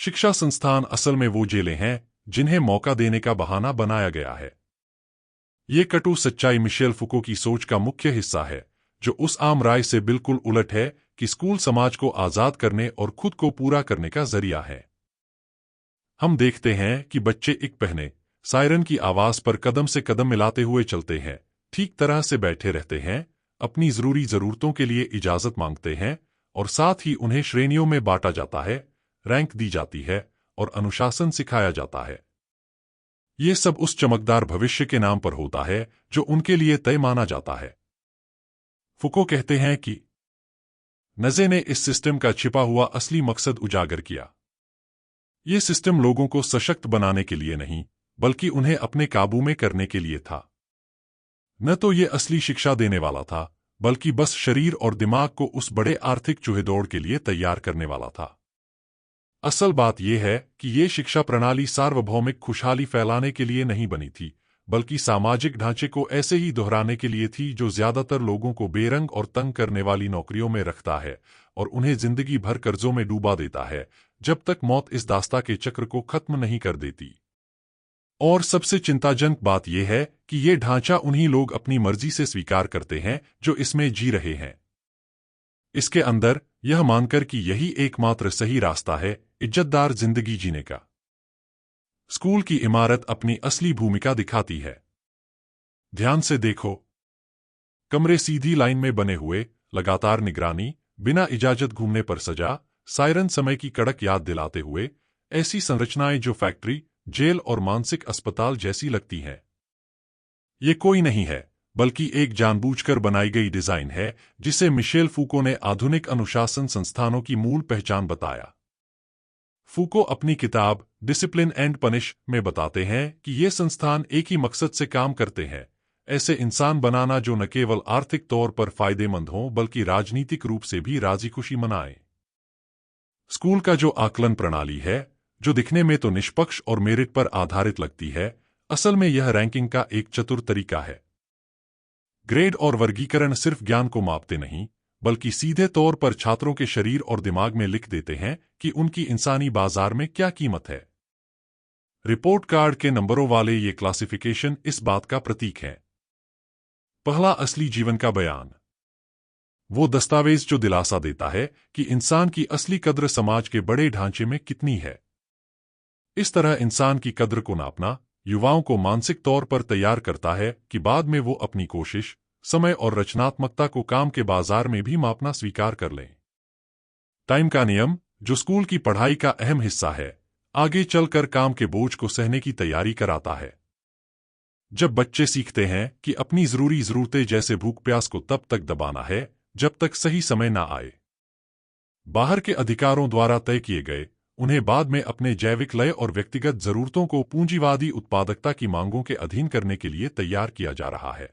शिक्षा संस्थान असल में वो जेलें हैं जिन्हें मौका देने का बहाना बनाया गया है। ये कटु सच्चाई मिशेल फुको की सोच का मुख्य हिस्सा है, जो उस आम राय से बिल्कुल उलट है कि स्कूल समाज को आजाद करने और खुद को पूरा करने का जरिया है। हम देखते हैं कि बच्चे एक पहने सायरन की आवाज पर कदम से कदम मिलाते हुए चलते हैं, ठीक तरह से बैठे रहते हैं, अपनी जरूरी जरूरतों के लिए इजाजत मांगते हैं और साथ ही उन्हें श्रेणियों में बांटा जाता है, रैंक दी जाती है और अनुशासन सिखाया जाता है। ये सब उस चमकदार भविष्य के नाम पर होता है जो उनके लिए तय माना जाता है। फुको कहते हैं कि नज़े ने इस सिस्टम का छिपा हुआ असली मकसद उजागर किया। ये सिस्टम लोगों को सशक्त बनाने के लिए नहीं, बल्कि उन्हें अपने काबू में करने के लिए था। न तो ये असली शिक्षा देने वाला था, बल्कि बस शरीर और दिमाग को उस बड़े आर्थिक चूहेदौड़ के लिए तैयार करने वाला था। असल बात यह है कि ये शिक्षा प्रणाली सार्वभौमिक खुशहाली फैलाने के लिए नहीं बनी थी, बल्कि सामाजिक ढांचे को ऐसे ही दोहराने के लिए थी जो ज्यादातर लोगों को बेरंग और तंग करने वाली नौकरियों में रखता है और उन्हें जिंदगी भर कर्जों में डूबा देता है, जब तक मौत इस दास्ता के चक्र को खत्म नहीं कर देती। और सबसे चिंताजनक बात यह है कि ये ढांचा उन्हीं लोग अपनी मर्जी से स्वीकार करते हैं जो इसमें जी रहे हैं। इसके अंदर यह मानकर कि यही एकमात्र सही रास्ता है इज्जतदार जिंदगी जीने का। स्कूल की इमारत अपनी असली भूमिका दिखाती है। ध्यान से देखो, कमरे सीधी लाइन में बने हुए, लगातार निगरानी, बिना इजाजत घूमने पर सजा, सायरन समय की कड़क याद दिलाते हुए, ऐसी संरचनाएं जो फैक्ट्री, जेल और मानसिक अस्पताल जैसी लगती हैं। ये कोई नहीं है, बल्कि एक जानबूझकर बनाई गई डिजाइन है जिसे मिशेल फूको ने आधुनिक अनुशासन संस्थानों की मूल पहचान बताया। फूको अपनी किताब डिसिप्लिन एंड पनिश में बताते हैं कि ये संस्थान एक ही मकसद से काम करते हैं, ऐसे इंसान बनाना जो न केवल आर्थिक तौर पर फायदेमंद हों बल्कि राजनीतिक रूप से भी राजी खुशी मनाएं। स्कूल का जो आकलन प्रणाली है, जो दिखने में तो निष्पक्ष और मेरिट पर आधारित लगती है, असल में यह रैंकिंग का एक चतुर तरीका है। ग्रेड और वर्गीकरण सिर्फ ज्ञान को मापते नहीं, बल्कि सीधे तौर पर छात्रों के शरीर और दिमाग में लिख देते हैं कि उनकी इंसानी बाजार में क्या कीमत है। रिपोर्ट कार्ड के नंबरों वाले ये क्लासिफिकेशन इस बात का प्रतीक है। पहला, असली जीवन का बयान। वो दस्तावेज जो दिलासा देता है कि इंसान की असली कद्र समाज के बड़े ढांचे में कितनी है। इस तरह इंसान की कद्र को नापना युवाओं को मानसिक तौर पर तैयार करता है कि बाद में वो अपनी कोशिश, समय और रचनात्मकता को काम के बाजार में भी मापना स्वीकार कर लें। टाइम का नियम, जो स्कूल की पढ़ाई का अहम हिस्सा है, आगे चलकर काम के बोझ को सहने की तैयारी कराता है। जब बच्चे सीखते हैं कि अपनी जरूरी जरूरतें जैसे भूख प्यास को तब तक दबाना है जब तक सही समय ना आए, बाहर के अधिकारों द्वारा तय किए गए, उन्हें बाद में अपने जैविक लय और व्यक्तिगत जरूरतों को पूंजीवादी उत्पादकता की मांगों के अधीन करने के लिए तैयार किया जा रहा है।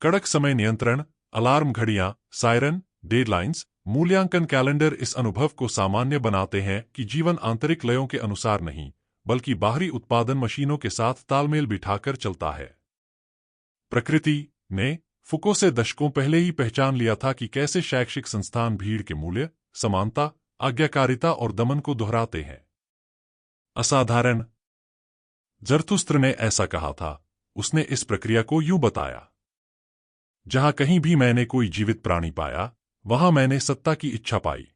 कड़क समय नियंत्रण, अलार्म घड़ियां, सायरन, डेडलाइंस, मूल्यांकन कैलेंडर इस अनुभव को सामान्य बनाते हैं कि जीवन आंतरिक लयों के अनुसार नहीं, बल्कि बाहरी उत्पादन मशीनों के साथ तालमेल बिठाकर चलता है। प्रकृति ने फुको से दशकों पहले ही पहचान लिया था कि कैसे शैक्षिक संस्थान भीड़ के मूल्य, समानता, आज्ञाकारिता और दमन को दोहराते हैं। असाधारण। जरतुस्त्र ने ऐसा कहा था। उसने इस प्रक्रिया को यूं बताया, जहां कहीं भी मैंने कोई जीवित प्राणी पाया, वहां मैंने सत्ता की इच्छा पाई,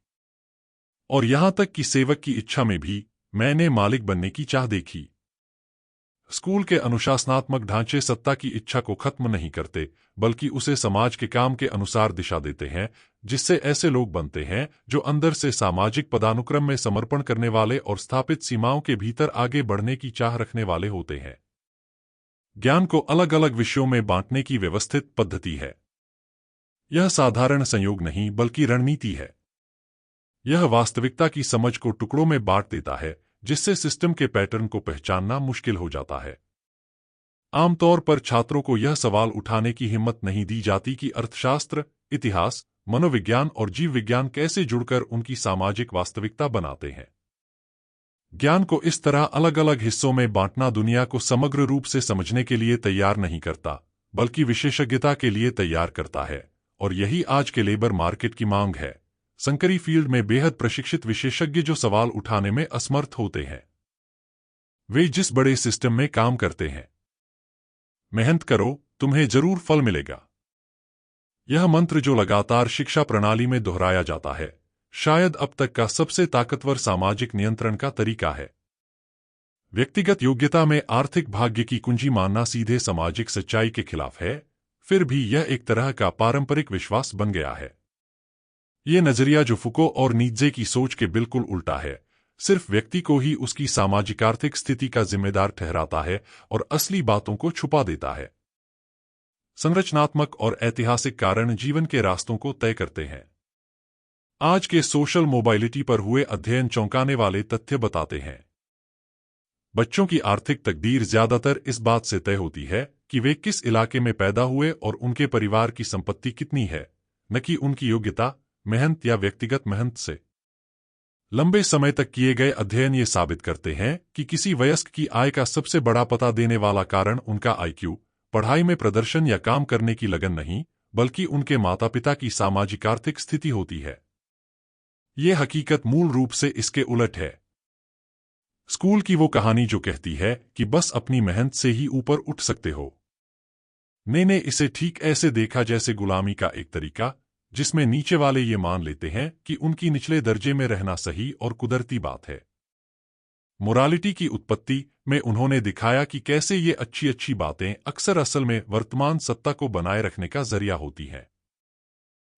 और यहां तक कि सेवक की इच्छा में भी मैंने मालिक बनने की चाह देखी। स्कूल के अनुशासनात्मक ढांचे सत्ता की इच्छा को खत्म नहीं करते, बल्कि उसे समाज के काम के अनुसार दिशा देते हैं, जिससे ऐसे लोग बनते हैं जो अंदर से सामाजिक पदानुक्रम में समर्पण करने वाले और स्थापित सीमाओं के भीतर आगे बढ़ने की चाह रखने वाले होते हैं। ज्ञान को अलग अलग विषयों में बांटने की व्यवस्थित पद्धति है। यह साधारण संयोग नहीं, बल्कि रणनीति है। यह वास्तविकता की समझ को टुकड़ों में बांट देता है, जिससे सिस्टम के पैटर्न को पहचानना मुश्किल हो जाता है। आमतौर पर छात्रों को यह सवाल उठाने की हिम्मत नहीं दी जाती कि अर्थशास्त्र, इतिहास, मनोविज्ञान और जीव विज्ञान कैसे जुड़कर उनकी सामाजिक वास्तविकता बनाते हैं। ज्ञान को इस तरह अलग अलग हिस्सों में बांटना दुनिया को समग्र रूप से समझने के लिए तैयार नहीं करता, बल्कि विशेषज्ञता के लिए तैयार करता है, और यही आज के लेबर मार्केट की मांग है। संकरी फील्ड में बेहद प्रशिक्षित विशेषज्ञ जो सवाल उठाने में असमर्थ होते हैं। वे जिस बड़े सिस्टम में काम करते हैं, मेहनत करो, तुम्हें जरूर फल मिलेगा। यह मंत्र जो लगातार शिक्षा प्रणाली में दोहराया जाता है, शायद अब तक का सबसे ताकतवर सामाजिक नियंत्रण का तरीका है। व्यक्तिगत योग्यता में आर्थिक भाग्य की कुंजी मानना सीधे सामाजिक सच्चाई के खिलाफ है, फिर भी यह एक तरह का पारंपरिक विश्वास बन गया है। यह नजरिया जो फुको और नीत्जे की सोच के बिल्कुल उल्टा है, सिर्फ व्यक्ति को ही उसकी सामाजिक आर्थिक स्थिति का जिम्मेदार ठहराता है और असली बातों को छुपा देता है। संरचनात्मक और ऐतिहासिक कारण जीवन के रास्तों को तय करते हैं। आज के सोशल मोबाइलिटी पर हुए अध्ययन चौंकाने वाले तथ्य बताते हैं। बच्चों की आर्थिक तकदीर ज्यादातर इस बात से तय होती है कि वे किस इलाके में पैदा हुए और उनके परिवार की संपत्ति कितनी है, न कि उनकी योग्यता, मेहनत या व्यक्तिगत मेहनत से। लंबे समय तक किए गए अध्ययन ये साबित करते हैं कि किसी वयस्क की आय का सबसे बड़ा पता देने वाला कारण उनका आईक्यू, पढ़ाई में प्रदर्शन या काम करने की लगन नहीं, बल्कि उनके माता पिता की सामाजिक आर्थिक स्थिति होती है। ये हकीकत मूल रूप से इसके उलट है। स्कूल की वो कहानी जो कहती है कि बस अपनी मेहनत से ही ऊपर उठ सकते हो, ने इसे ठीक ऐसे देखा जैसे गुलामी का एक तरीका, जिसमें नीचे वाले ये मान लेते हैं कि उनकी निचले दर्जे में रहना सही और कुदरती बात है। मोरालिटी की उत्पत्ति में उन्होंने दिखाया कि कैसे ये अच्छी अच्छी बातें अक्सर असल में वर्तमान सत्ता को बनाए रखने का जरिया होती हैं।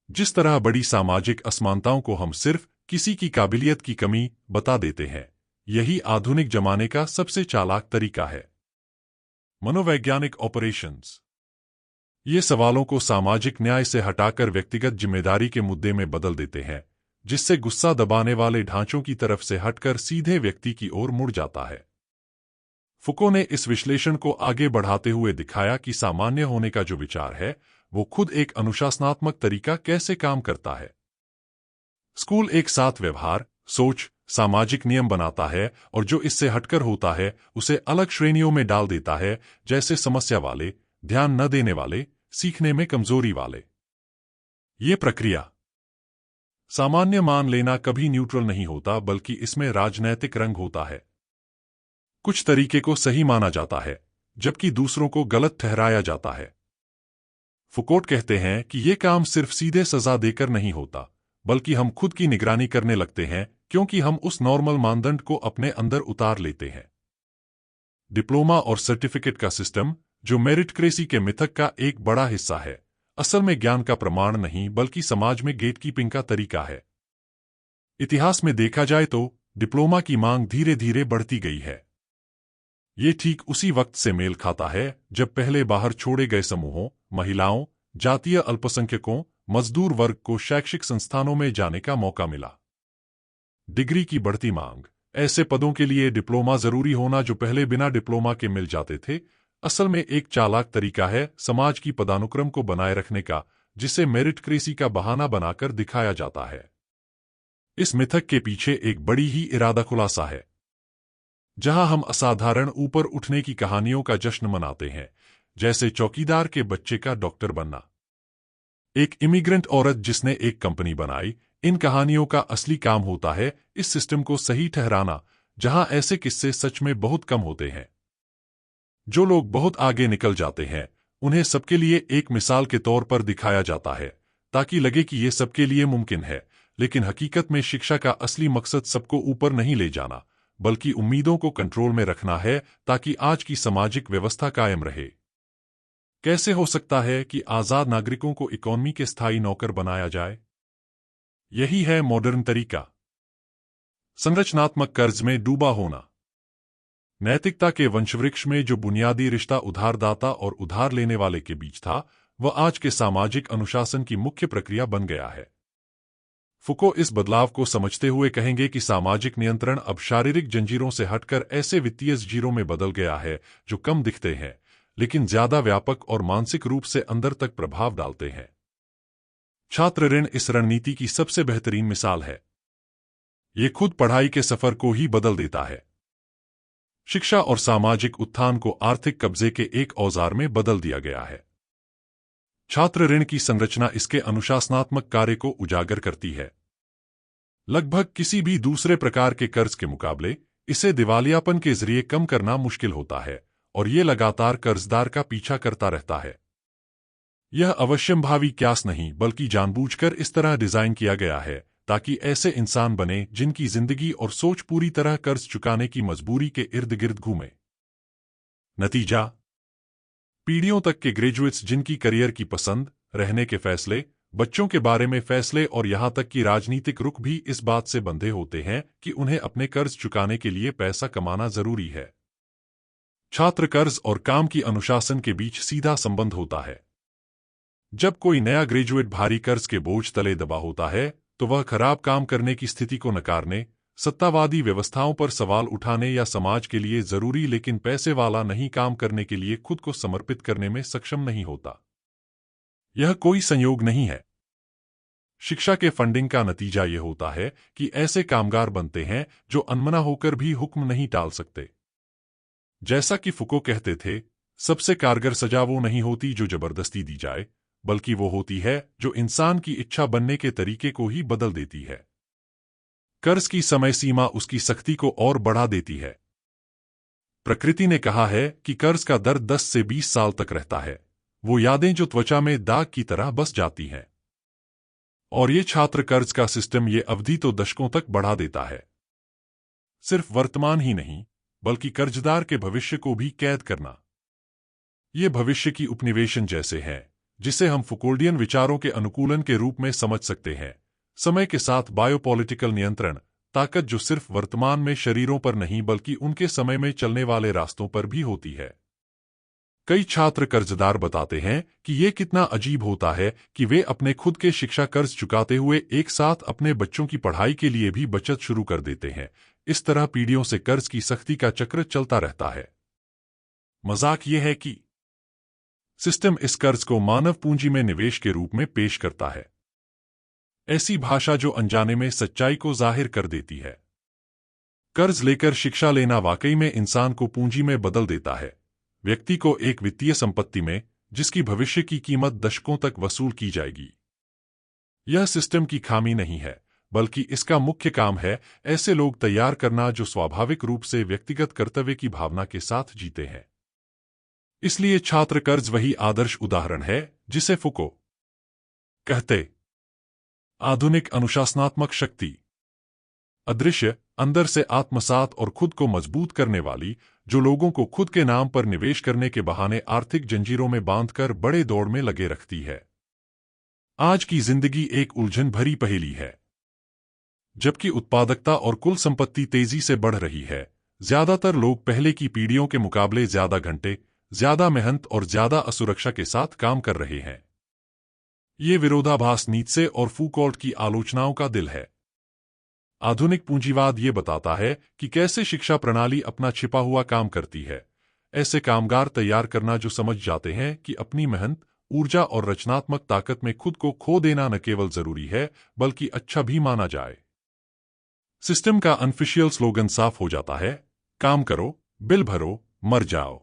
जिस तरह बड़ी सामाजिक असमानताओं को हम सिर्फ किसी की काबिलियत की कमी बता देते हैं, यही आधुनिक जमाने का सबसे चालाक तरीका है। मनोवैज्ञानिक ऑपरेशंस ये सवालों को सामाजिक न्याय से हटाकर व्यक्तिगत जिम्मेदारी के मुद्दे में बदल देते हैं, जिससे गुस्सा दबाने वाले ढांचों की तरफ से हटकर सीधे व्यक्ति की ओर मुड़ जाता है। फुको ने इस विश्लेषण को आगे बढ़ाते हुए दिखाया कि सामान्य होने का जो विचार है, वो खुद एक अनुशासनात्मक तरीका कैसे काम करता है। स्कूल एक साथ व्यवहार, सोच, सामाजिक नियम बनाता है और जो इससे हटकर होता है उसे अलग श्रेणियों में डाल देता है, जैसे समस्या वाले, ध्यान न देने वाले, सीखने में कमजोरी वाले। ये प्रक्रिया सामान्य मान लेना कभी न्यूट्रल नहीं होता, बल्कि इसमें राजनैतिक रंग होता है। कुछ तरीके को सही माना जाता है, जबकि दूसरों को गलत ठहराया जाता है। फुकोट कहते हैं कि ये काम सिर्फ सीधे सजा देकर नहीं होता, बल्कि हम खुद की निगरानी करने लगते हैं, क्योंकि हम उस नॉर्मल मानदंड को अपने अंदर उतार लेते हैं। डिप्लोमा और सर्टिफिकेट का सिस्टम, जो मेरिटक्रेसी के मिथक का एक बड़ा हिस्सा है, असल में ज्ञान का प्रमाण नहीं बल्कि समाज में गेटकीपिंग का तरीका है। इतिहास में देखा जाए तो डिप्लोमा की मांग धीरे धीरे बढ़ती गई है। ये ठीक उसी वक्त से मेल खाता है जब पहले बाहर छोड़े गए समूहों, महिलाओं, जातीय अल्पसंख्यकों, मजदूर वर्ग को शैक्षिक संस्थानों में जाने का मौका मिला। डिग्री की बढ़ती मांग, ऐसे पदों के लिए डिप्लोमा जरूरी होना जो पहले बिना डिप्लोमा के मिल जाते थे, असल में एक चालाक तरीका है समाज की पदानुक्रम को बनाए रखने का, जिसे मेरिटक्रेसी का बहाना बनाकर दिखाया जाता है। इस मिथक के पीछे एक बड़ी ही इरादा खुलासा है। जहां हम असाधारण ऊपर उठने की कहानियों का जश्न मनाते हैं, जैसे चौकीदार के बच्चे का डॉक्टर बनना, एक इमिग्रेंट औरत जिसने एक कंपनी बनाई, इन कहानियों का असली काम होता है इस सिस्टम को सही ठहराना, जहां ऐसे किस्से सच में बहुत कम होते हैं। जो लोग बहुत आगे निकल जाते हैं, उन्हें सबके लिए एक मिसाल के तौर पर दिखाया जाता है, ताकि लगे कि ये सबके लिए मुमकिन है। लेकिन हकीकत में शिक्षा का असली मकसद सबको ऊपर नहीं ले जाना, बल्कि उम्मीदों को कंट्रोल में रखना है, ताकि आज की सामाजिक व्यवस्था कायम रहे। कैसे हो सकता है कि आजाद नागरिकों को इकोनॉमी के स्थायी नौकर बनाया जाए? यही है मॉडर्न तरीका। संरचनात्मक कर्ज में डूबा होना। नैतिकता के वंशवृक्ष में जो बुनियादी रिश्ता उधारदाता और उधार लेने वाले के बीच था, वह आज के सामाजिक अनुशासन की मुख्य प्रक्रिया बन गया है। फुको इस बदलाव को समझते हुए कहेंगे कि सामाजिक नियंत्रण अब शारीरिक जंजीरों से हटकर ऐसे वित्तीय जंजीरों में बदल गया है जो कम दिखते हैं, लेकिन ज्यादा व्यापक और मानसिक रूप से अंदर तक प्रभाव डालते हैं। छात्र ऋण इस रणनीति की सबसे बेहतरीन मिसाल है। ये खुद पढ़ाई के सफर को ही बदल देता है। शिक्षा और सामाजिक उत्थान को आर्थिक कब्जे के एक औजार में बदल दिया गया है। छात्र ऋण की संरचना इसके अनुशासनात्मक कार्य को उजागर करती है। लगभग किसी भी दूसरे प्रकार के कर्ज के मुकाबले इसे दिवालियापन के जरिए कम करना मुश्किल होता है और ये लगातार कर्जदार का पीछा करता रहता है। यह अवश्यंभावी क्यास नहीं बल्कि जानबूझकर इस तरह डिजाइन किया गया है ताकि ऐसे इंसान बने जिनकी जिंदगी और सोच पूरी तरह कर्ज चुकाने की मजबूरी के इर्द गिर्द घूमे। नतीजा, पीढ़ियों तक के ग्रेजुएट्स जिनकी करियर की पसंद, रहने के फैसले, बच्चों के बारे में फैसले और यहां तक कि राजनीतिक रुख भी इस बात से बंधे होते हैं कि उन्हें अपने कर्ज चुकाने के लिए पैसा कमाना जरूरी है। छात्र कर्ज और काम की अनुशासन के बीच सीधा संबंध होता है। जब कोई नया ग्रेजुएट भारी कर्ज के बोझ तले दबा होता है तो वह खराब काम करने की स्थिति को नकारने, सत्तावादी व्यवस्थाओं पर सवाल उठाने या समाज के लिए जरूरी लेकिन पैसे वाला नहीं काम करने के लिए खुद को समर्पित करने में सक्षम नहीं होता। यह कोई संयोग नहीं है। शिक्षा के फंडिंग का नतीजा यह होता है कि ऐसे कामगार बनते हैं जो अनमना होकर भी हुक्म नहीं टाल सकते। जैसा कि फुको कहते थे, सबसे कारगर सजा वो नहीं होती जो जबरदस्ती दी जाए, बल्कि वो होती है जो इंसान की इच्छा बनने के तरीके को ही बदल देती है। कर्ज की समय सीमा उसकी सख्ती को और बढ़ा देती है। प्रकृति ने कहा है कि कर्ज का दर्द 10 से 20 साल तक रहता है, वो यादें जो त्वचा में दाग की तरह बस जाती हैं। और ये छात्र कर्ज का सिस्टम ये अवधि तो दशकों तक बढ़ा देता है। सिर्फ वर्तमान ही नहीं बल्कि कर्जदार के भविष्य को भी कैद करना। ये भविष्य की उपनिवेशन जैसे है जिसे हम फुकोल्डियन विचारों के अनुकूलन के रूप में समझ सकते हैं। समय के साथ बायोपॉलिटिकल नियंत्रण ताकत जो सिर्फ वर्तमान में शरीरों पर नहीं बल्कि उनके समय में चलने वाले रास्तों पर भी होती है। कई छात्र कर्जदार बताते हैं कि ये कितना अजीब होता है कि वे अपने खुद के शिक्षा कर्ज चुकाते हुए एक साथ अपने बच्चों की पढ़ाई के लिए भी बचत शुरू कर देते हैं। इस तरह पीढ़ियों से कर्ज की सख्ती का चक्र चलता रहता है। मजाक यह है कि सिस्टम इस कर्ज को मानव पूंजी में निवेश के रूप में पेश करता है, ऐसी भाषा जो अनजाने में सच्चाई को जाहिर कर देती है। कर्ज लेकर शिक्षा लेना वाकई में इंसान को पूंजी में बदल देता है, व्यक्ति को एक वित्तीय संपत्ति में जिसकी भविष्य की कीमत दशकों तक वसूल की जाएगी। यह सिस्टम की खामी नहीं है बल्कि इसका मुख्य काम है ऐसे लोग तैयार करना जो स्वाभाविक रूप से व्यक्तिगत कर्तव्य की भावना के साथ जीते हैं। इसलिए छात्र कर्ज वही आदर्श उदाहरण है जिसे फुको कहते आधुनिक अनुशासनात्मक शक्ति, अदृश्य, अंदर से आत्मसात और खुद को मजबूत करने वाली, जो लोगों को खुद के नाम पर निवेश करने के बहाने आर्थिक जंजीरों में बांधकर बड़े दौड़ में लगे रखती है। आज की जिंदगी एक उलझन भरी पहेली है। जबकि उत्पादकता और कुल संपत्ति तेजी से बढ़ रही है, ज्यादातर लोग पहले की पीढ़ियों के मुकाबले ज्यादा घंटे, ज्यादा मेहनत और ज्यादा असुरक्षा के साथ काम कर रहे हैं। ये विरोधाभास नीत्से और फूकोल्ट की आलोचनाओं का दिल है। आधुनिक पूंजीवाद ये बताता है कि कैसे शिक्षा प्रणाली अपना छिपा हुआ काम करती है, ऐसे कामगार तैयार करना जो समझ जाते हैं कि अपनी मेहनत, ऊर्जा और रचनात्मक ताकत में खुद को खो देना न केवल जरूरी है बल्कि अच्छा भी माना जाए। सिस्टम का अनऑफिशियल स्लोगन साफ हो जाता है, काम करो, बिल भरो, मर जाओ।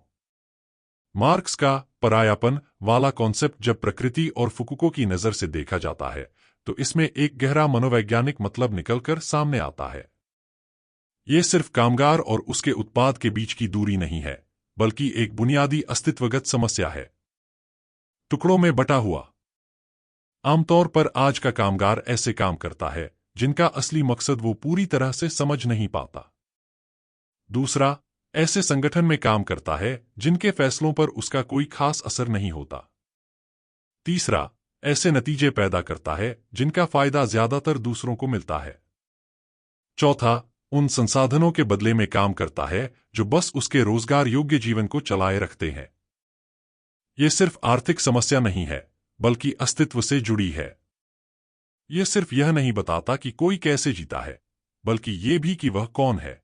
मार्क्स का परायापन वाला कॉन्सेप्ट जब प्रकृति और फुकुको की नजर से देखा जाता है तो इसमें एक गहरा मनोवैज्ञानिक मतलब निकलकर सामने आता है। ये सिर्फ कामगार और उसके उत्पाद के बीच की दूरी नहीं है बल्कि एक बुनियादी अस्तित्वगत समस्या है। टुकड़ों में बटा हुआ। आमतौर पर आज का कामगार ऐसे काम करता है जिनका असली मकसद वो पूरी तरह से समझ नहीं पाता। दूसरा, ऐसे संगठन में काम करता है जिनके फैसलों पर उसका कोई खास असर नहीं होता। तीसरा, ऐसे नतीजे पैदा करता है जिनका फायदा ज्यादातर दूसरों को मिलता है। चौथा, उन संसाधनों के बदले में काम करता है जो बस उसके रोजगार योग्य जीवन को चलाए रखते हैं। यह सिर्फ आर्थिक समस्या नहीं है बल्कि अस्तित्व से जुड़ी है। यह सिर्फ यह नहीं बताता कि कोई कैसे जीता है बल्कि ये भी कि वह कौन है।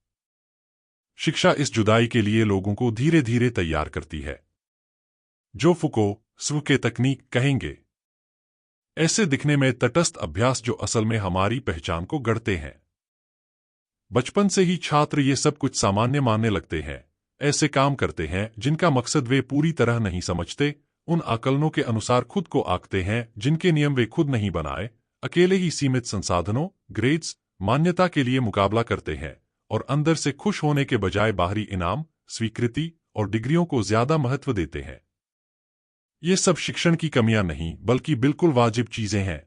शिक्षा इस जुदाई के लिए लोगों को धीरे धीरे तैयार करती है, जो फुको स्व के तकनीक कहेंगे। ऐसे दिखने में तटस्थ अभ्यास जो असल में हमारी पहचान को गढ़ते हैं। बचपन से ही छात्र ये सब कुछ सामान्य मानने लगते हैं, ऐसे काम करते हैं जिनका मकसद वे पूरी तरह नहीं समझते, उन आकलनों के अनुसार खुद को आंकते हैं जिनके नियम वे खुद नहीं बनाए, अकेले ही सीमित संसाधनों, ग्रेड्स, मान्यता के लिए मुकाबला करते हैं और अंदर से खुश होने के बजाय बाहरी इनाम, स्वीकृति और डिग्रियों को ज्यादा महत्व देते हैं। ये सब शिक्षण की कमियां नहीं, बल्कि बिल्कुल वाजिब चीजें हैं।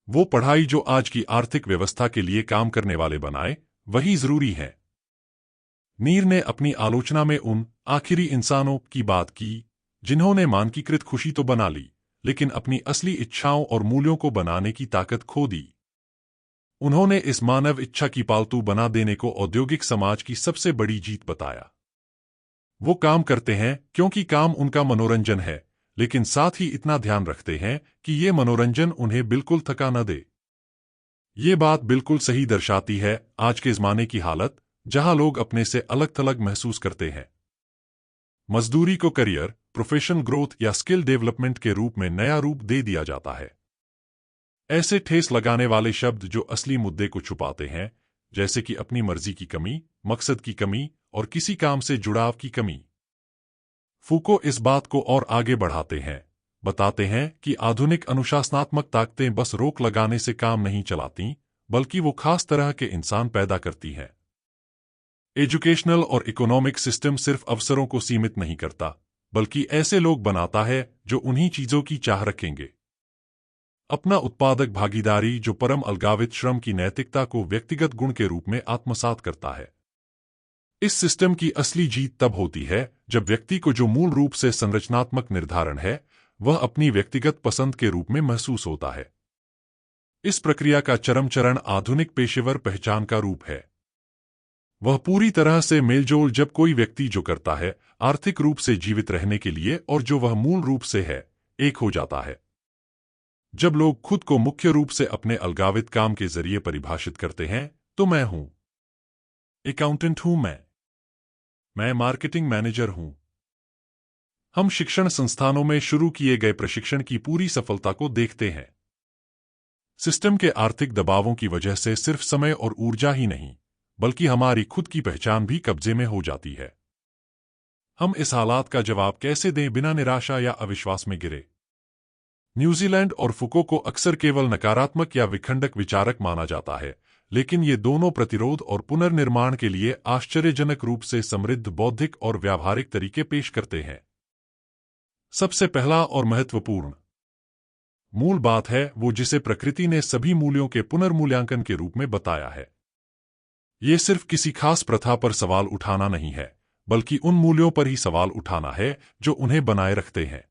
वो पढ़ाई जो आज की आर्थिक व्यवस्था के लिए काम करने वाले बनाए, वही जरूरी है। मीर ने अपनी आलोचना में उन आखिरी इंसानों की बात की जिन्होंने मानकीकृत खुशी तो बना ली, लेकिन अपनी असली इच्छाओं और मूल्यों को बनाने की ताकत खो दी। उन्होंने इस मानव इच्छा की पालतू बना देने को औद्योगिक समाज की सबसे बड़ी जीत बताया। वो काम करते हैं क्योंकि काम उनका मनोरंजन है, लेकिन साथ ही इतना ध्यान रखते हैं कि ये मनोरंजन उन्हें बिल्कुल थका न दे। ये बात बिल्कुल सही दर्शाती है आज के ज़माने की हालत, जहां लोग अपने से अलग थलग महसूस करते हैं। मजदूरी को करियर, प्रोफेशनल ग्रोथ या स्किल डेवलपमेंट के रूप में नया रूप दे दिया जाता है। ऐसे ठेस लगाने वाले शब्द जो असली मुद्दे को छुपाते हैं, जैसे कि अपनी मर्जी की कमी, मकसद की कमी और किसी काम से जुड़ाव की कमी। फूको इस बात को और आगे बढ़ाते हैं, बताते हैं कि आधुनिक अनुशासनात्मक ताकतें बस रोक लगाने से काम नहीं चलाती, बल्कि वो खास तरह के इंसान पैदा करती हैं। एजुकेशनल और इकोनॉमिक सिस्टम सिर्फ अवसरों को सीमित नहीं करता, बल्कि ऐसे लोग बनाता है जो उन्हीं चीजों की चाह रखेंगे। अपना उत्पादक भागीदारी जो परम अलगावित श्रम की नैतिकता को व्यक्तिगत गुण के रूप में आत्मसात करता है। इस सिस्टम की असली जीत तब होती है जब व्यक्ति को जो मूल रूप से संरचनात्मक निर्धारण है, वह अपनी व्यक्तिगत पसंद के रूप में महसूस होता है। इस प्रक्रिया का चरम चरण आधुनिक पेशेवर पहचान का रूप है। वह पूरी तरह से मेलजोल जब कोई व्यक्ति जो करता है आर्थिक रूप से जीवित रहने के लिए और जो वह मूल रूप से है, एक हो जाता है। जब लोग खुद को मुख्य रूप से अपने अलगावित काम के जरिए परिभाषित करते हैं, तो मैं हूं अकाउंटेंट हूं, मैं मार्केटिंग मैनेजर हूं। हम शिक्षण संस्थानों में शुरू किए गए प्रशिक्षण की पूरी सफलता को देखते हैं। सिस्टम के आर्थिक दबावों की वजह से सिर्फ समय और ऊर्जा ही नहीं, बल्कि हमारी खुद की पहचान भी कब्जे में हो जाती है। हम इस हालात का जवाब कैसे दें बिना निराशा या अविश्वास में गिरे? न्यूजीलैंड और फुको को अक्सर केवल नकारात्मक या विखंडक विचारक माना जाता है, लेकिन ये दोनों प्रतिरोध और पुनर्निर्माण के लिए आश्चर्यजनक रूप से समृद्ध बौद्धिक और व्यावहारिक तरीके पेश करते हैं। सबसे पहला और महत्वपूर्ण मूल बात है वो जिसे प्रकृति ने सभी मूल्यों के पुनर्मूल्यांकन के रूप में बताया है। ये सिर्फ किसी खास प्रथा पर सवाल उठाना नहीं है, बल्कि उन मूल्यों पर ही सवाल उठाना है जो उन्हें बनाए रखते हैं।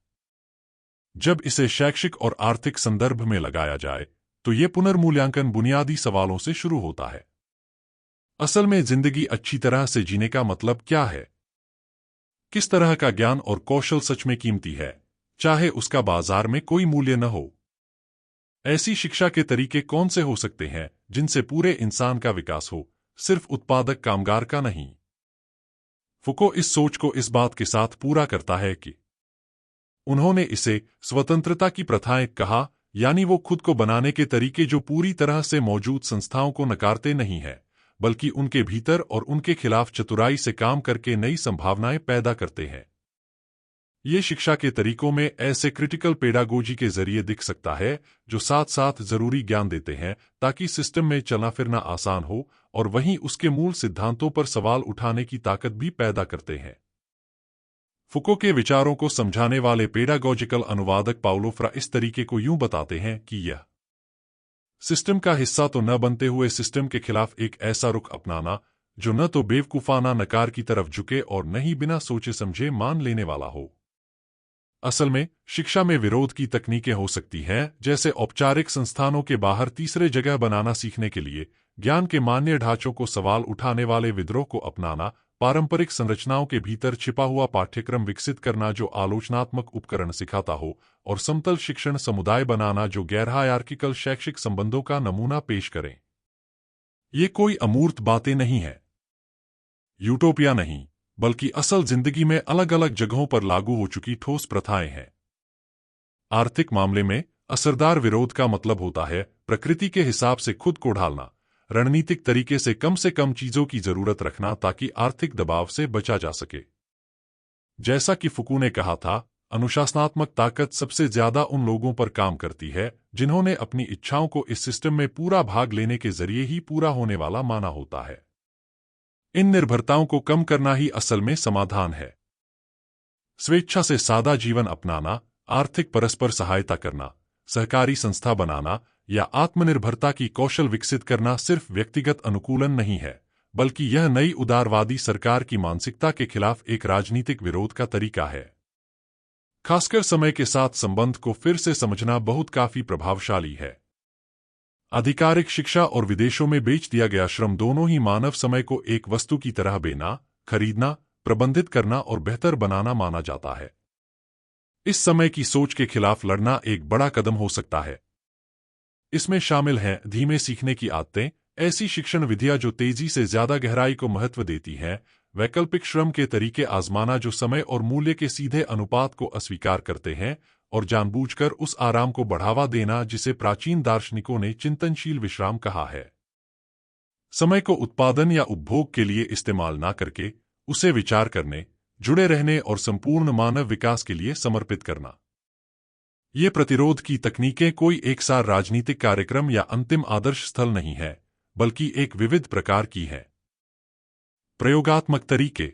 जब इसे शैक्षिक और आर्थिक संदर्भ में लगाया जाए, तो ये पुनर्मूल्यांकन बुनियादी सवालों से शुरू होता है। असल में जिंदगी अच्छी तरह से जीने का मतलब क्या है? किस तरह का ज्ञान और कौशल सच में कीमती है, चाहे उसका बाजार में कोई मूल्य न हो? ऐसी शिक्षा के तरीके कौन से हो सकते हैं जिनसे पूरे इंसान का विकास हो, सिर्फ उत्पादक कामगार का नहीं? फुको इस सोच को इस बात के साथ पूरा करता है कि उन्होंने इसे स्वतंत्रता की प्रथाएं कहा, यानी वो खुद को बनाने के तरीके जो पूरी तरह से मौजूद संस्थाओं को नकारते नहीं हैं, बल्कि उनके भीतर और उनके खिलाफ चतुराई से काम करके नई संभावनाएं पैदा करते हैं। ये शिक्षा के तरीकों में ऐसे क्रिटिकल पेडागोजी के जरिए दिख सकता है जो साथ साथ जरूरी ज्ञान देते हैं ताकि सिस्टम में चलना फिरना आसान हो, और वहीं उसके मूल सिद्धांतों पर सवाल उठाने की ताकत भी पैदा करते हैं। फुको के विचारों को समझाने वाले पेडागोजिकल अनुवादक पाउलो फ्रा इस तरीके को यूं बताते हैं कि यह सिस्टम का हिस्सा तो न बनते हुए सिस्टम के खिलाफ एक ऐसा रुख अपनाना जो न तो बेवकूफाना नकार की तरफ झुके और न ही बिना सोचे समझे मान लेने वाला हो। असल में शिक्षा में विरोध की तकनीकें हो सकती हैं, जैसे औपचारिक संस्थानों के बाहर तीसरे जगह बनाना सीखने के लिए ज्ञान के मान्य ढांचों को सवाल उठाने वाले विद्रोह को अपनाना, पारंपरिक संरचनाओं के भीतर छिपा हुआ पाठ्यक्रम विकसित करना जो आलोचनात्मक उपकरण सिखाता हो, और समतल शिक्षण समुदाय बनाना जो गैर-हायरार्किकल शैक्षिक संबंधों का नमूना पेश करें। ये कोई अमूर्त बातें नहीं है, यूटोपिया नहीं, बल्कि असल जिंदगी में अलग अलग जगहों पर लागू हो चुकी ठोस प्रथाएं हैं। आर्थिक मामले में असरदार विरोध का मतलब होता है प्रकृति के हिसाब से खुद को ढालना, रणनीतिक तरीके से कम चीजों की जरूरत रखना ताकि आर्थिक दबाव से बचा जा सके। जैसा कि फुको ने कहा था, अनुशासनात्मक ताकत सबसे ज्यादा उन लोगों पर काम करती है जिन्होंने अपनी इच्छाओं को इस सिस्टम में पूरा भाग लेने के जरिए ही पूरा होने वाला माना होता है। इन निर्भरताओं को कम करना ही असल में समाधान है। स्वेच्छा से सादा जीवन अपनाना, आर्थिक परस्पर सहायता करना, सहकारी संस्था बनाना या आत्मनिर्भरता की कौशल विकसित करना सिर्फ व्यक्तिगत अनुकूलन नहीं है, बल्कि यह नई उदारवादी सरकार की मानसिकता के खिलाफ एक राजनीतिक विरोध का तरीका है। खासकर समय के साथ संबंध को फिर से समझना बहुत काफी प्रभावशाली है। आधिकारिक शिक्षा और विदेशों में बेच दिया गया श्रम दोनों ही मानव समय को एक वस्तु की तरह बेचना, खरीदना, प्रबंधित करना और बेहतर बनाना माना जाता है। इस समय की सोच के खिलाफ लड़ना एक बड़ा कदम हो सकता है। इसमें शामिल हैं धीमे सीखने की आदतें, ऐसी शिक्षण विधियां जो तेजी से ज्यादा गहराई को महत्व देती हैं, वैकल्पिक श्रम के तरीके आजमाना जो समय और मूल्य के सीधे अनुपात को अस्वीकार करते हैं, और जानबूझकर उस आराम को बढ़ावा देना जिसे प्राचीन दार्शनिकों ने चिंतनशील विश्राम कहा है। समय को उत्पादन या उपभोग के लिए इस्तेमाल ना करके उसे विचार करने, जुड़े रहने और संपूर्ण मानव विकास के लिए समर्पित करना। ये प्रतिरोध की तकनीकें कोई एकसार राजनीतिक कार्यक्रम या अंतिम आदर्श स्थल नहीं है, बल्कि एक विविध प्रकार की है। प्रयोगात्मक तरीके।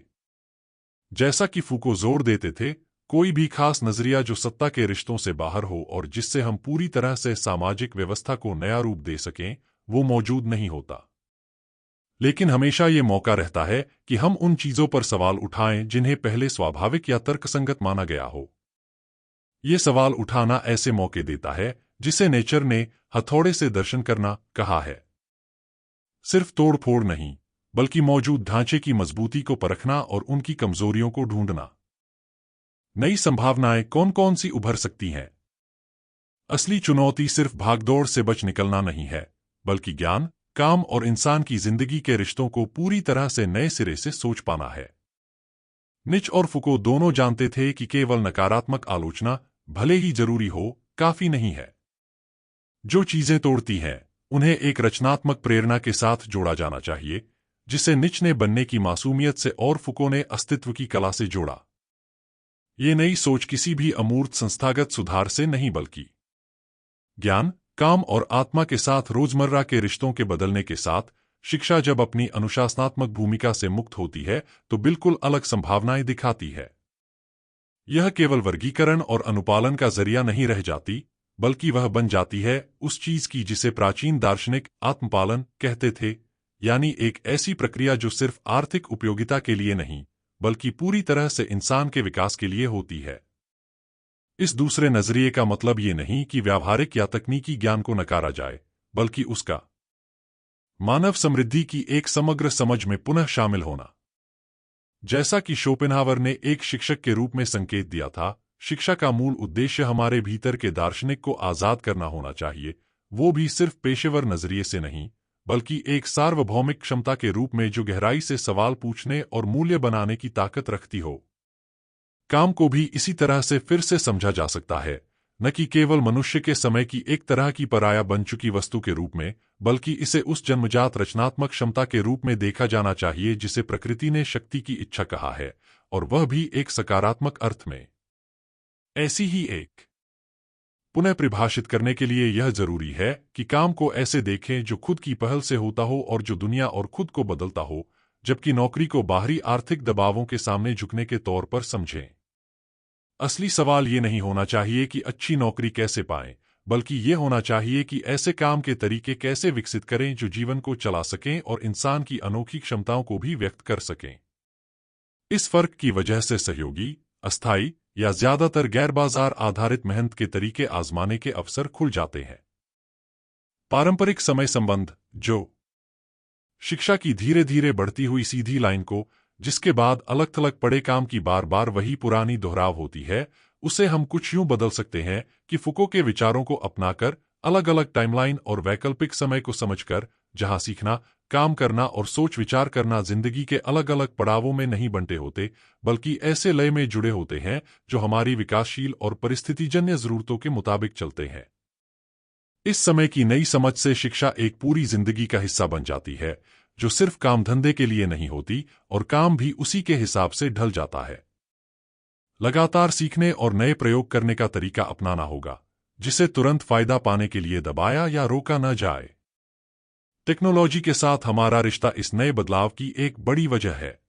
जैसा कि फूको जोर देते थे, कोई भी खास नजरिया जो सत्ता के रिश्तों से बाहर हो और जिससे हम पूरी तरह से सामाजिक व्यवस्था को नया रूप दे सकें, वो मौजूद नहीं होता। लेकिन हमेशा ये मौका रहता है कि हम उन चीजों पर सवाल उठाएं जिन्हें पहले स्वाभाविक या तर्कसंगत माना गया हो। ये सवाल उठाना ऐसे मौके देता है जिसे नेचर ने हथौड़े से दर्शन करना कहा है। सिर्फ तोड़ फोड़ नहीं, बल्कि मौजूद ढांचे की मजबूती को परखना और उनकी कमजोरियों को ढूंढना। नई संभावनाएं कौन कौन सी उभर सकती हैं? असली चुनौती सिर्फ भागदौड़ से बच निकलना नहीं है, बल्कि ज्ञान, काम और इंसान की जिंदगी के रिश्तों को पूरी तरह से नए सिरे से सोच पाना है। नीच और फुको दोनों जानते थे कि केवल नकारात्मक आलोचना, भले ही जरूरी हो, काफी नहीं है। जो चीजें तोड़ती हैं, उन्हें एक रचनात्मक प्रेरणा के साथ जोड़ा जाना चाहिए, जिसे नीच ने बनने की मासूमियत से और फुको ने अस्तित्व की कला से जोड़ा। ये नई सोच किसी भी अमूर्त संस्थागत सुधार से नहीं, बल्कि ज्ञान, काम और आत्मा के साथ रोजमर्रा के रिश्तों के बदलने के साथ शिक्षा जब अपनी अनुशासनात्मक भूमिका से मुक्त होती है तो बिल्कुल अलग संभावनाएं दिखाती है। यह केवल वर्गीकरण और अनुपालन का जरिया नहीं रह जाती, बल्कि वह बन जाती है उस चीज की जिसे प्राचीन दार्शनिक आत्मपालन कहते थे, यानी एक ऐसी प्रक्रिया जो सिर्फ आर्थिक उपयोगिता के लिए नहीं, बल्कि पूरी तरह से इंसान के विकास के लिए होती है। इस दूसरे नजरिए का मतलब ये नहीं कि व्यावहारिक या तकनीकी ज्ञान को नकारा जाए, बल्कि उसका मानव समृद्धि की एक समग्र समझ में पुनः शामिल होना। जैसा कि शोपेनहावर ने एक शिक्षक के रूप में संकेत दिया था, शिक्षा का मूल उद्देश्य हमारे भीतर के दार्शनिक को आजाद करना होना चाहिए, वो भी सिर्फ पेशेवर नजरिए से नहीं, बल्कि एक सार्वभौमिक क्षमता के रूप में जो गहराई से सवाल पूछने और मूल्य बनाने की ताकत रखती हो। काम को भी इसी तरह से फिर से समझा जा सकता है, न कि केवल मनुष्य के समय की एक तरह की पराया बन चुकी वस्तु के रूप में, बल्कि इसे उस जन्मजात रचनात्मक क्षमता के रूप में देखा जाना चाहिए जिसे प्रकृति ने शक्ति की इच्छा कहा है, और वह भी एक सकारात्मक अर्थ में। ऐसी ही एक पुनः परिभाषित करने के लिए यह जरूरी है कि काम को ऐसे देखें जो खुद की पहल से होता हो और जो दुनिया और खुद को बदलता हो, जबकि नौकरी को बाहरी आर्थिक दबावों के सामने झुकने के तौर पर समझें। असली सवाल ये नहीं होना चाहिए कि अच्छी नौकरी कैसे पाएं, बल्कि ये होना चाहिए कि ऐसे काम के तरीके कैसे विकसित करें जो जीवन को चला सकें और इंसान की अनोखी क्षमताओं को भी व्यक्त कर सकें। इस फर्क की वजह से सहयोगी, अस्थायी या ज्यादातर गैर बाजार आधारित मेहनत के तरीके आजमाने के अवसर खुल जाते हैं। पारंपरिक समय संबंध, जो शिक्षा की धीरे धीरे बढ़ती हुई सीधी लाइन को, जिसके बाद अलग थलग पड़े काम की बार बार वही पुरानी दोहराव होती है, उसे हम कुछ यूं बदल सकते हैं कि फुको के विचारों को अपनाकर अलग अलग टाइमलाइन और वैकल्पिक समय को समझकर, जहां सीखना, काम करना और सोच विचार करना जिंदगी के अलग अलग पड़ावों में नहीं बंटे होते, बल्कि ऐसे लय में जुड़े होते हैं जो हमारी विकासशील और परिस्थितिजन्य जरूरतों के मुताबिक चलते हैं। इस समय की नई समझ से शिक्षा एक पूरी जिंदगी का हिस्सा बन जाती है, जो सिर्फ काम धंधे के लिए नहीं होती, और काम भी उसी के हिसाब से ढल जाता है। लगातार सीखने और नए प्रयोग करने का तरीका अपनाना होगा, जिसे तुरंत फायदा पाने के लिए दबाया या रोका न जाए। टेक्नोलॉजी के साथ हमारा रिश्ता इस नए बदलाव की एक बड़ी वजह है।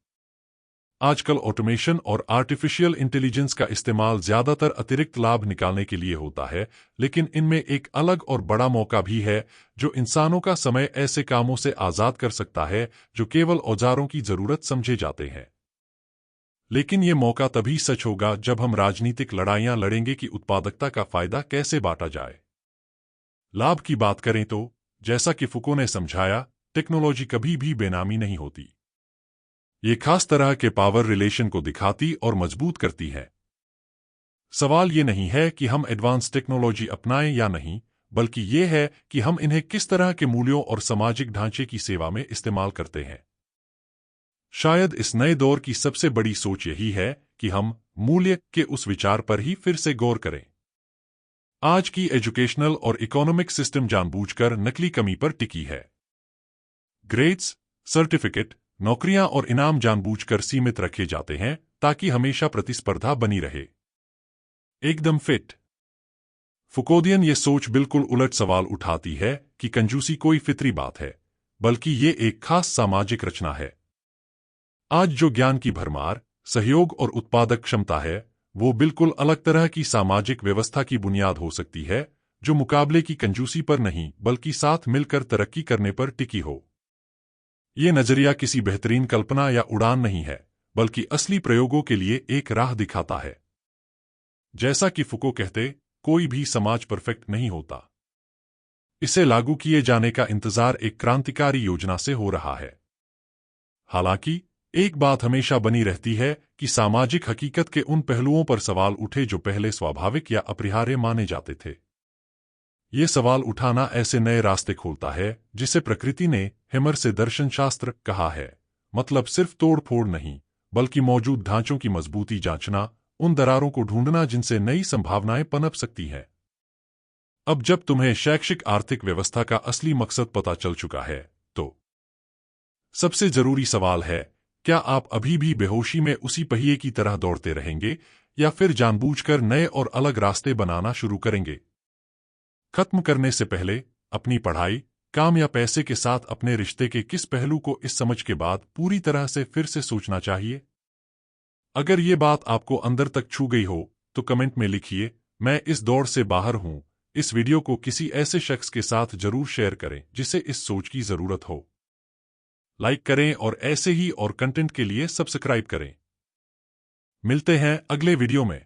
आजकल ऑटोमेशन और आर्टिफिशियल इंटेलिजेंस का इस्तेमाल ज्यादातर अतिरिक्त लाभ निकालने के लिए होता है, लेकिन इनमें एक अलग और बड़ा मौका भी है जो इंसानों का समय ऐसे कामों से आजाद कर सकता है जो केवल औजारों की जरूरत समझे जाते हैं। लेकिन ये मौका तभी सच होगा जब हम राजनीतिक लड़ाइयां लड़ेंगे कि उत्पादकता का फायदा कैसे बांटा जाए। लाभ की बात करें तो, जैसा कि फुको ने समझाया, टेक्नोलॉजी कभी भी बेनामी नहीं होती। ये खास तरह के पावर रिलेशन को दिखाती और मजबूत करती है। सवाल ये नहीं है कि हम एडवांस टेक्नोलॉजी अपनाएं या नहीं, बल्कि ये है कि हम इन्हें किस तरह के मूल्यों और सामाजिक ढांचे की सेवा में इस्तेमाल करते हैं। शायद इस नए दौर की सबसे बड़ी सोच यही है कि हम मूल्य के उस विचार पर ही फिर से गौर करें। आज की एजुकेशनल और इकोनॉमिक सिस्टम जानबूझकर नकली कमी पर टिकी है। ग्रेड्स, सर्टिफिकेट, नौकरियां और इनाम जानबूझकर सीमित रखे जाते हैं ताकि हमेशा प्रतिस्पर्धा बनी रहे। एकदम फिट। फुकोदियन ये सोच बिल्कुल उलट सवाल उठाती है कि कंजूसी कोई फितरी बात है, बल्कि ये एक खास सामाजिक रचना है। आज जो ज्ञान की भरमार, सहयोग और उत्पादक क्षमता है, वो बिल्कुल अलग तरह की सामाजिक व्यवस्था की बुनियाद हो सकती है, जो मुकाबले की कंजूसी पर नहीं बल्कि साथ मिलकर तरक्की करने पर टिकी हो। ये नजरिया किसी बेहतरीन कल्पना या उड़ान नहीं है, बल्कि असली प्रयोगों के लिए एक राह दिखाता है। जैसा कि फुको कहते, कोई भी समाज परफेक्ट नहीं होता। इसे लागू किए जाने का इंतजार एक क्रांतिकारी योजना से हो रहा है। हालांकि एक बात हमेशा बनी रहती है कि सामाजिक हकीकत के उन पहलुओं पर सवाल उठे जो पहले स्वाभाविक या अपरिहार्य माने जाते थे। ये सवाल उठाना ऐसे नए रास्ते खोलता है जिसे प्रकृति ने हेमर से दर्शनशास्त्र कहा है, मतलब सिर्फ तोड़ फोड़ नहीं, बल्कि मौजूद ढांचों की मजबूती जांचना, उन दरारों को ढूंढना जिनसे नई संभावनाएं पनप सकती हैं। अब जब तुम्हें शैक्षिक आर्थिक व्यवस्था का असली मकसद पता चल चुका है, तो सबसे जरूरी सवाल है, क्या आप अभी भी बेहोशी में उसी पहिए की तरह दौड़ते रहेंगे या फिर जानबूझकर नए और अलग रास्ते बनाना शुरू करेंगे? खत्म करने से पहले अपनी पढ़ाई, काम या पैसे के साथ अपने रिश्ते के किस पहलू को इस समझ के बाद पूरी तरह से फिर से सोचना चाहिए? अगर ये बात आपको अंदर तक छू गई हो, तो कमेंट में लिखिए, मैं इस दौड़ से बाहर हूं। इस वीडियो को किसी ऐसे शख्स के साथ जरूर शेयर करें जिसे इस सोच की जरूरत हो। लाइक करें और ऐसे ही और कंटेंट के लिए सब्सक्राइब करें। मिलते हैं अगले वीडियो में।